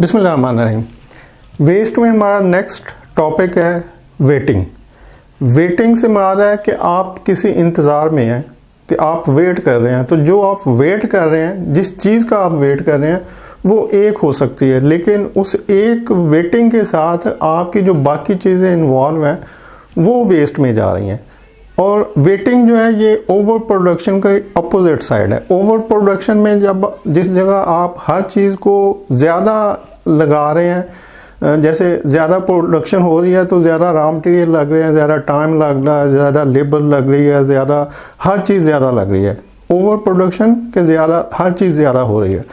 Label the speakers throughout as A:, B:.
A: बिस्मिल्लाहिर्रहमानिर्रहीम। वेस्ट में हमारा नेक्स्ट टॉपिक है वेटिंग। वेटिंग से मुराद है कि आप किसी इंतज़ार में हैं, कि आप वेट कर रहे हैं। तो जो आप वेट कर रहे हैं, जिस चीज़ का आप वेट कर रहे हैं वो एक हो सकती है, लेकिन उस एक वेटिंग के साथ आपकी जो बाकी चीज़ें इन्वॉल्व हैं वो वेस्ट में जा रही हैं। और वेटिंग जो है ये ओवर प्रोडक्शन का अपोजिट साइड है। ओवर प्रोडक्शन में जब जिस जगह आप हर चीज़ को ज़्यादा लगा रहे हैं, जैसे ज़्यादा प्रोडक्शन हो रही है तो ज़्यादा रॉ मटेरियल लग रहे हैं, ज़्यादा टाइम लग रहा है, ज़्यादा लेबर लग रही है, ज़्यादा हर चीज़ ज़्यादा लग रही है। ओवर प्रोडक्शन के ज़्यादा हर चीज़ ज़्यादा हो रही है।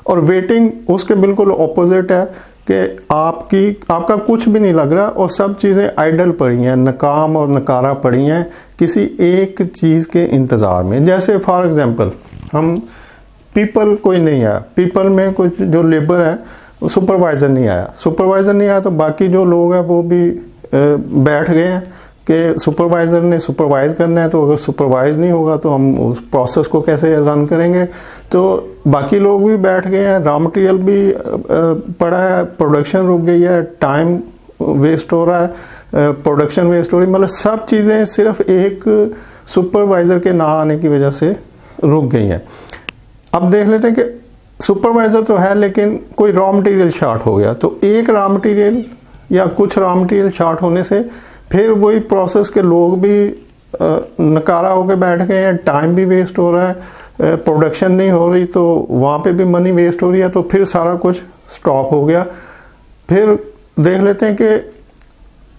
A: और वेटिंग उसके बिल्कुल ऑपोजिट है कि आपका कुछ भी नहीं लग रहा और सब चीज़ें आइडल पड़ी हैं, नाकाम और नकारा पड़ी हैं किसी एक चीज़ के इंतज़ार में। जैसे फॉर एग्ज़ाम्पल हम पीपल कोई नहीं आया, पीपल में कुछ जो लेबर है सुपरवाइज़र नहीं आया तो बाकी जो लोग हैं वो भी बैठ गए हैं कि सुपरवाइज़र ने सुपरवाइज़ करना है, तो अगर सुपरवाइज़ नहीं होगा तो हम उस प्रोसेस को कैसे रन करेंगे। तो बाकी लोग भी बैठ गए हैं, रॉ मटेरियल भी पड़ा है, प्रोडक्शन रुक गई है, टाइम वेस्ट हो रहा है, प्रोडक्शन वेस्ट हो रही है। मतलब सब चीज़ें सिर्फ एक सुपरवाइज़र के ना आने की वजह से रुक गई हैं। अब देख लेते हैं कि सुपरवाइज़र तो है लेकिन कोई रॉ मटेरियल शॉर्ट हो गया, तो एक रॉ मटेरियल या कुछ रॉ मटेरियल शॉर्ट होने से फिर वही प्रोसेस के लोग भी नकारा होकर बैठ गए हैं, टाइम भी वेस्ट हो रहा है, प्रोडक्शन नहीं हो रही तो वहाँ पे भी मनी वेस्ट हो रही है, तो फिर सारा कुछ स्टॉप हो गया। फिर देख लेते हैं कि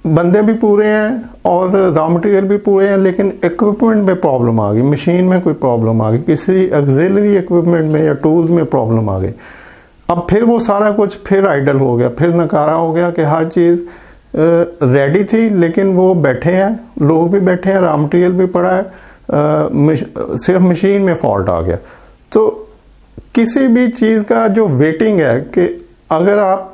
A: बंदे भी पूरे हैं और रॉ मटेरियल भी पूरे हैं, लेकिन इक्विपमेंट में प्रॉब्लम आ गई, मशीन में कोई प्रॉब्लम आ गई, किसी ऑक्सिलरी इक्विपमेंट में या टूल्स में प्रॉब्लम आ गई। अब फिर वो सारा कुछ फिर आइडल हो गया, फिर नकारा हो गया कि हर चीज़ रेडी थी लेकिन वो बैठे हैं, लोग भी बैठे हैं, रॉ मटेरियल भी पड़ा है, सिर्फ मशीन में फॉल्ट आ गया। तो किसी भी चीज़ का जो वेटिंग है कि अगर आप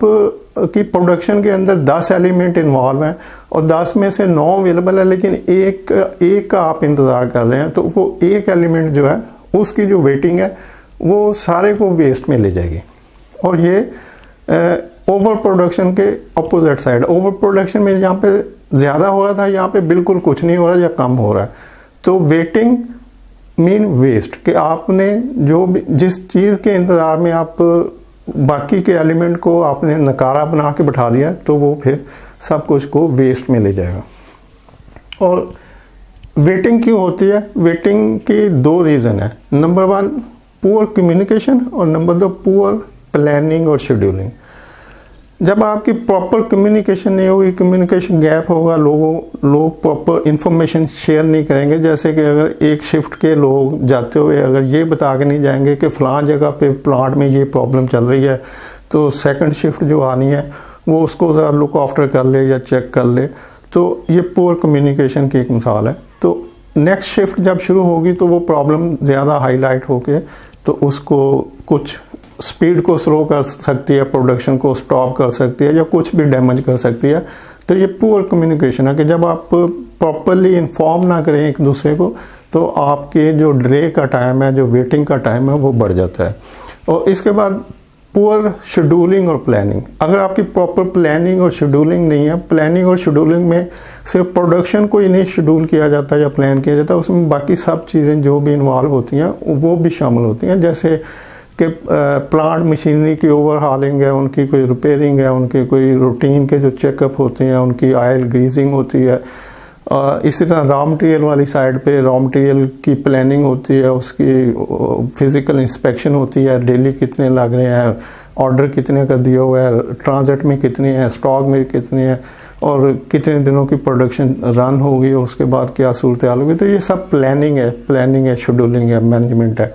A: की प्रोडक्शन के अंदर 10 एलिमेंट इन्वॉल्व हैं और 10 में से 9 अवेलेबल है, लेकिन एक का आप इंतज़ार कर रहे हैं, तो वो एक एलिमेंट जो है उसकी जो वेटिंग है वो सारे को वेस्ट में ले जाएगी। और ये ओवर प्रोडक्शन के अपोजिट साइड। ओवर प्रोडक्शन में यहाँ पे ज़्यादा हो रहा था, यहाँ पे बिल्कुल कुछ नहीं हो रहा या कम हो रहा है। तो वेटिंग मीन वेस्ट, कि आपने जो भी जिस चीज़ के इंतज़ार में आप बाकी के एलिमेंट को आपने नकारा बना के बैठा दिया, तो वो फिर सब कुछ को वेस्ट में ले जाएगा। और वेटिंग क्यों होती है? वेटिंग के 2 रीज़न है। नंबर 1 पुअर कम्युनिकेशन और नंबर 2 पुअर प्लानिंग और शेड्यूलिंग। जब आपकी प्रॉपर कम्युनिकेशन नहीं होगी, कम्युनिकेशन गैप होगा, लोग प्रॉपर इंफॉर्मेशन शेयर नहीं करेंगे। जैसे कि अगर एक शिफ्ट के लोग जाते हुए अगर ये बता के नहीं जाएंगे कि फ़लाँ जगह पे प्लांट में ये प्रॉब्लम चल रही है, तो सेकंड शिफ्ट जो आनी है वो उसको ज़रा लुक आफ्टर कर ले या चेक कर ले, तो ये पुअर कम्युनिकेशन की एक मिसाल है। तो नेक्स्ट शिफ्ट जब शुरू होगी तो वो प्रॉब्लम ज़्यादा हाईलाइट होके तो उसको कुछ स्पीड को स्लो कर सकती है, प्रोडक्शन को स्टॉप कर सकती है या कुछ भी डैमेज कर सकती है। तो ये पुअर कम्युनिकेशन है कि जब आप प्रॉपरली इन्फॉर्म ना करें एक दूसरे को, तो आपके जो डिले का टाइम है, जो वेटिंग का टाइम है, वो बढ़ जाता है। और इसके बाद पुअर शेड्यूलिंग और प्लानिंग। अगर आपकी प्रॉपर प्लानिंग और शेड्यूलिंग नहीं है, प्लानिंग और शेड्यूलिंग में सिर्फ प्रोडक्शन को ही नहीं शेड्यूल किया जाता या प्लान किया जाता, उसमें बाकी सब चीज़ें जो भी इन्वॉल्व होती हैं वो भी शामिल होती हैं। जैसे कि प्लांट मशीनरी की ओवरहालिंग है, उनकी कोई रिपेयरिंग है, उनके कोई रूटीन के जो चेकअप होते हैं, उनकी ऑयल ग्रीजिंग होती है। इसी तरह रॉ मटेरियल वाली साइड पे रॉ मटेरियल की प्लानिंग होती है, उसकी फिज़िकल इंस्पेक्शन होती है, डेली कितने लग रहे हैं, ऑर्डर कितने का दिया हुआ है, ट्रांजिट में कितने हैं, स्टॉक में कितने हैं और कितने दिनों की प्रोडक्शन रन होगी और उसके बाद क्या सूरत हाल होगी। तो ये सब प्लानिंग है, शेड्यूलिंग है, मैनेजमेंट है।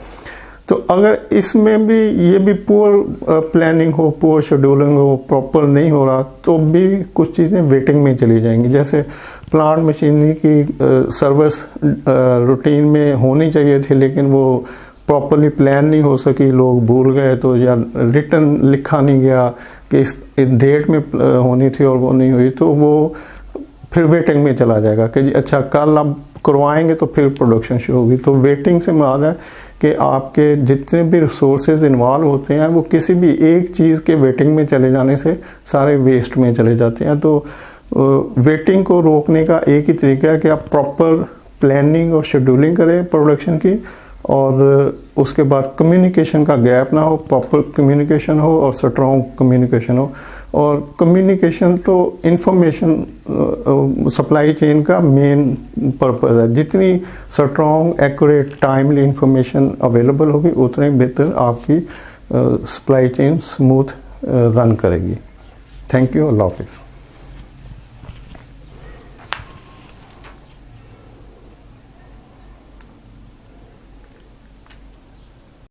A: तो अगर इसमें भी ये भी पुअर प्लानिंग हो, पुअर शेड्यूलिंग हो, प्रॉपर नहीं हो रहा, तो भी कुछ चीज़ें वेटिंग में चली जाएंगी। जैसे प्लांट मशीनरी की सर्विस रूटीन में होनी चाहिए थी लेकिन वो प्रॉपरली प्लान नहीं हो सकी, लोग भूल गए, तो या रिटर्न लिखा नहीं गया कि इस डेट में होनी थी और वो नहीं हुई, तो वो फिर वेटिंग में चला जाएगा कि अच्छा कल अब करवाएंगे तो फिर प्रोडक्शन शुरू होगी। तो वेटिंग से मुराद है कि आपके जितने भी रिसोर्सेज इन्वॉल्व होते हैं वो किसी भी एक चीज़ के वेटिंग में चले जाने से सारे वेस्ट में चले जाते हैं। तो वेटिंग को रोकने का एक ही तरीका है कि आप प्रॉपर प्लानिंग और शेड्यूलिंग करें प्रोडक्शन की, और उसके बाद कम्युनिकेशन का गैप ना हो, प्रॉपर कम्युनिकेशन हो और स्ट्रॉन्ग कम्युनिकेशन हो। और कम्युनिकेशन तो इंफॉर्मेशन सप्लाई चेन का मेन पर्पस है। जितनी strong accurate timely information available होगी उतनी बेहतर आपकी सप्लाई चेन स्मूथ रन करेगी। Thank you. अल्लाह हाफिज़।